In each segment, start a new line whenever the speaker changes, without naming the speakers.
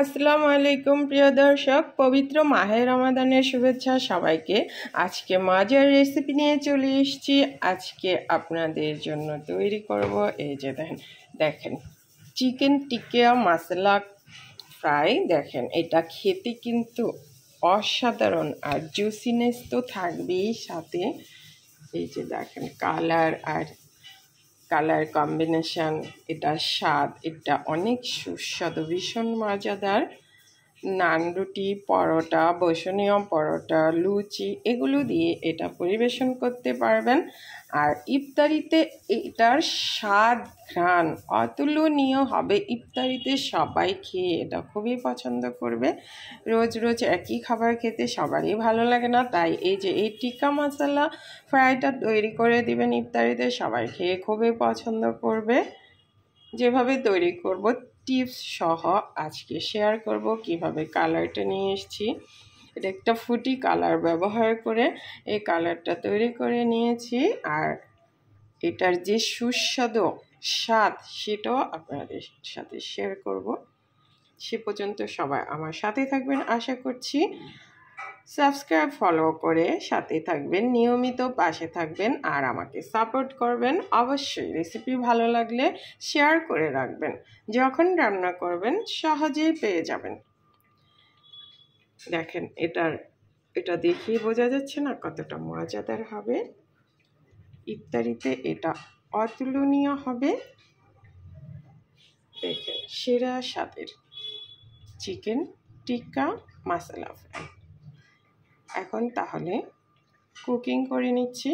আসসালামু আলাইকুম প্রিয় দর্শক, পবিত্র মাহে রমাদানের শুভেচ্ছা সবাইকে। আজকে মজার রেসিপি নিয়ে চলে এসেছি। আজকে আপনাদের জন্য তৈরি করব এই যে দেখেন চিকেন টিক্কা মশলা ফ্রাই। দেখেন এটা খেতে কিন্তু অসাধারণ, আর জুসিনেস তো থাকবেই সাথে। এই যে দেখেন কালার কম্বিনেশন, এটা স্বাদ, এটা অনেক সুস্বাদু, ভীষণ মজাদার। নান, রুটি, পরোটা, বসনীয় পরোটা, লুচি এগুলো দিয়ে এটা পরিবেশন করতে পারবেন। আর ইফতারিতে এটার স্বাদ ঘ্রাণ অতুলনীয় হবে। ইফতারিতে সবাই খেয়ে এটা খুবই পছন্দ করবে। রোজ রোজ একই খাবার খেতে সবারই ভালো লাগে না, তাই এই টিক্কা মশলা ফ্রাইটা তৈরি করে দিবেন ইফতারিতে, সবাই খেয়ে খুবই পছন্দ করবে। যেভাবে তৈরি করব টিপস সহ আজকে শেয়ার করব। কিভাবে কালারটা নিয়ে এসেছি, এটা একটা ফুটি কালার ব্যবহার করে এই কালারটা তৈরি করে নিয়েছি। আর এটার যে সুস্বাদু স্বাদ সেটাও আপনাদের সাথে শেয়ার করব। সে পর্যন্ত সবাই আমার সাথে থাকবেন আশা করছি। সাবস্ক্রাইব ফলো করে সাথে থাকবেন, নিয়মিত পাশে থাকবেন আর আমাকে সাপোর্ট করবেন। অবশ্যই রেসিপি ভালো লাগলে শেয়ার করে রাখবেন, যখন রান্না করবেন সহজেই পেয়ে যাবেন। দেখেন এটা দেখিয়ে বোঝা যাচ্ছে না কতটা মজাদার হবে। ইফতারিতে এটা অতুলনীয় হবে। দেখেন সেরা স্বাদের চিকেন টিক্কা মশলা ফ্রাই। এখন তাহলে কুকিং করে নিচ্ছি।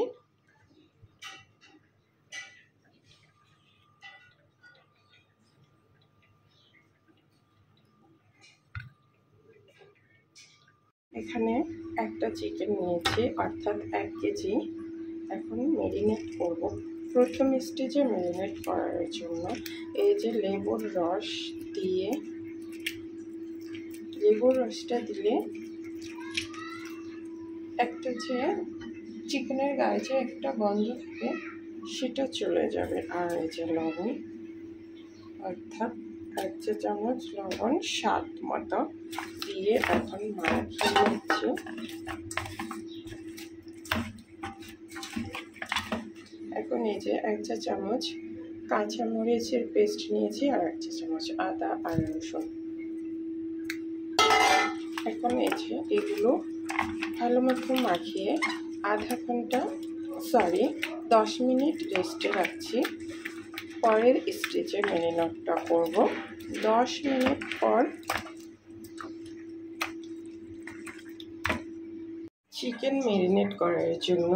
এখানে একটা চিকেন নিয়েছি, অর্থাৎ 1 কেজি। এখন ম্যারিনেট করব। প্রথম স্টেজে ম্যারিনেট করার জন্য এই যে লেবুর রসটা দিলে একটা যে চিকেনের গায়ে যে একটা গন্ধ থাকে সেটা চলে যাবে। আর এই যে লবণ, অর্থাৎ 1 চা চামচ লবণ স্বাদ মতো দিয়ে এখন মাখিয়ে নিচ্ছি। এখন এই যে 1 চা চামচ কাঁচামরিচের পেস্ট নিয়েছি আর 1 চা চামচ আদা আর রসুন। এখন এই যে এগুলো ভালো মতো মাখিয়ে 10 মিনিট রেস্টে রাখছি। পরের স্টেজে ম্যারিনেটটা করব। 10 মিনিট পর চিকেন ম্যারিনেট করার জন্য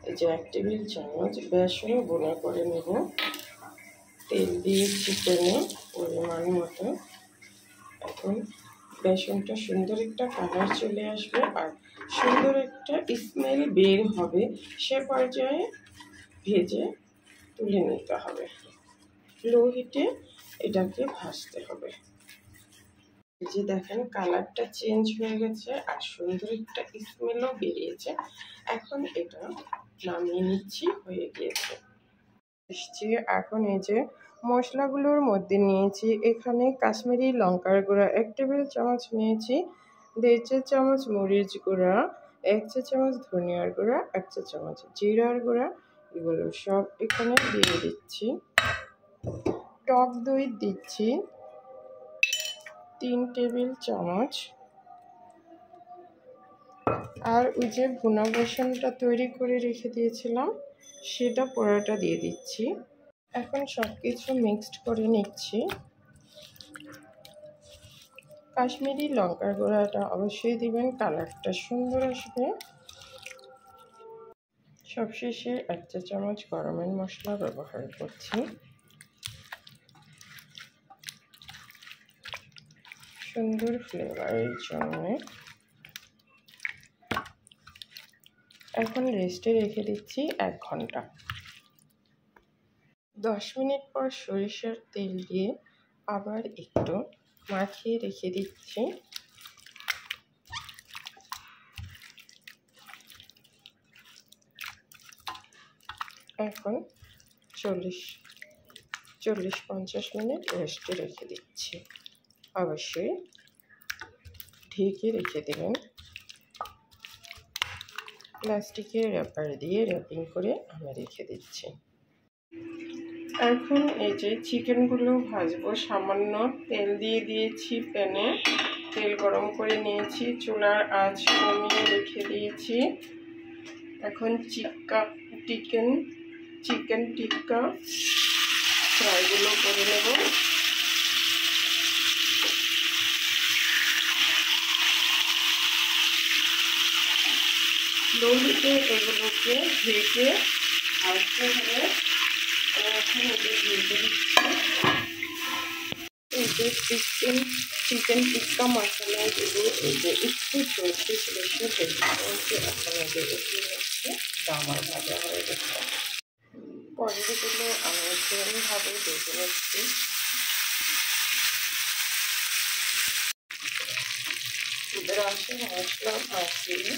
এই যে 1 টেবিল চামচ বেসন গুঁড়ো করে নেব। তেল দিয়ে চিকেনে পরিমাণ মতো। এখন বেসনটা সুন্দর একটা কালার চলে আসবে আর সুন্দর একটা স্মেল বের হবে, সে পর্যায়ে ভেজে তুলে নিতে হবে। লো হিটে এটাকে ভাজতে হবে। এই যে দেখেন কালারটা চেঞ্জ হয়ে গেছে আর সুন্দর একটা স্মেলও বেরিয়েছে। এখন এটা নামিয়ে নিচ্ছি, হয়ে গিয়েছে। এখন এই যে মশলাগুলোর মধ্যে নিয়েছি এখানে কাশ্মীরি লঙ্কার গুঁড়া 1 টেবিল চামচ নিয়েছি, 1.5 চা চামচ মরিচ গুঁড়া, 1 চা চামচ ধনিয়ার গুঁড়া, 1 চা চামচ জিরার গুঁড়া, এগুলো সব এখানে দিয়ে দিচ্ছি। টক দই দিচ্ছি 3 টেবিল চামচ। আর ওই যে ভুনা বেসনটা তৈরি করে রেখে দিয়েছিলাম সেটা পুরোটা দিয়ে দিচ্ছি। এখন সব কিছু মিক্সড করে নিচ্ছি। কাশ্মীরি লঙ্কার গুঁড়াটা অবশ্যই দিবেন, কালারটা সুন্দর আসবে। সবশেষে 1 চা চামচ গরমের মশলা ব্যবহার করছি সুন্দর ফ্লেভারের জন্য। এখন রেস্টে রেখে দিচ্ছি 1 ঘন্টা। 10 মিনিট পর সরিষার তেল দিয়ে আবার একটু মাখিয়ে রেখে দিচ্ছি। এখন 40-50 মিনিট রেস্টে রেখে দিচ্ছি। অবশ্যই ঢেকে রেখে দেবেন। প্লাস্টিকের র্যাপার দিয়ে র্যাপিং করে আমি রেখে দিচ্ছি। এখন এই যে চিকেনগুলো ভাজবো। সামান্য তেল দিয়ে দিয়েছি প্যানে, তেল গরম করে নিয়েছি, চুলার আঁচ কমিয়ে রেখে দিয়েছি। এখন চিকেন টিক্কা ফ্রাইগুলো করে নেব। ললিতে এগুলোকে ঢেকে ভাজতে হবে। এখন ওদের ভেজে দিচ্ছি। এই যে চিকেন টিক্কা মশলাগুলো এই যে একটু ঝলসে ঝলসে ভেজে এখন ওদের উঠিয়ে নিচ্ছে। আমার ভাজা হয়ে গেছে। পনিরগুলো আমি সেমভাবে ভেজে নিচ্ছি। রসে মশলা মাখিয়ে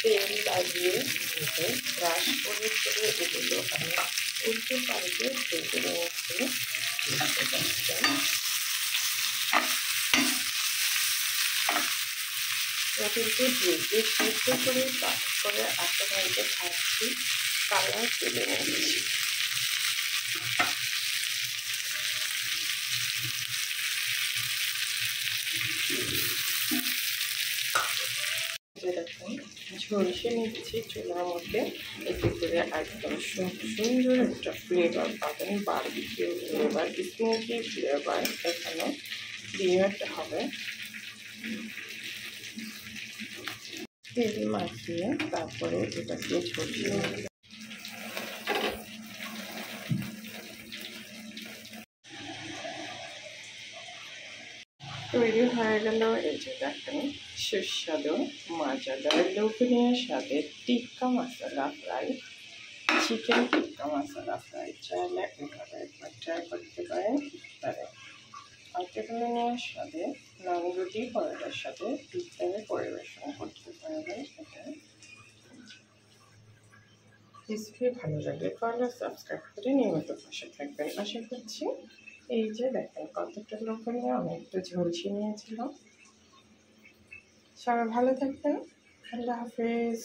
তেল লাগিয়ে ভেজে ব্রাশ করে এগুলো আমি উল্টে পাল্টে ভেজে নিয়েছি। কিন্তু ভেজে সিদ্ধ করে পাক করে আস্তে খাচ্ছি, কালার তুলে নিচ্ছি। যেরকম ঝলসে নিচ্ছি চুলার মধ্যে, এতে করে একদম সুন্দর একটা ফ্লেভার পাবেন। বারবিকিউ ফ্লেভার, স্মোকি ফ্লেভার এখানে ক্রিয়েট হবে। তেল মাখিয়ে তারপরে এটাকে ঝলসে নিতে তৈরি হয়ে গেল। এই যে দেখেন সুস্বাদু মজাদার লোভনীয় স্বাদের টিক্কা মশলা ফ্রাই, চিকেন টিক্কা মশলা ফ্রাই। চাইলে এভাবে একবার ট্রাই করতে পারেন। অল্পনীয় স্বাদে নান রুটি পরোটার সাথে ইফতারে পরিবেশন করতে পারবেন। এটা রেসিপি ভালো লাগলে ফলো সাবস্ক্রাইব করে নিয়মিত পাশে থাকবেন। আশা করছি। এই যে দেখেন কতটা লোভনীয়, আমি একটু ঝলসে নিয়েছিলাম। সবাই ভালো থাকবেন। আল্লাহ হাফেজ।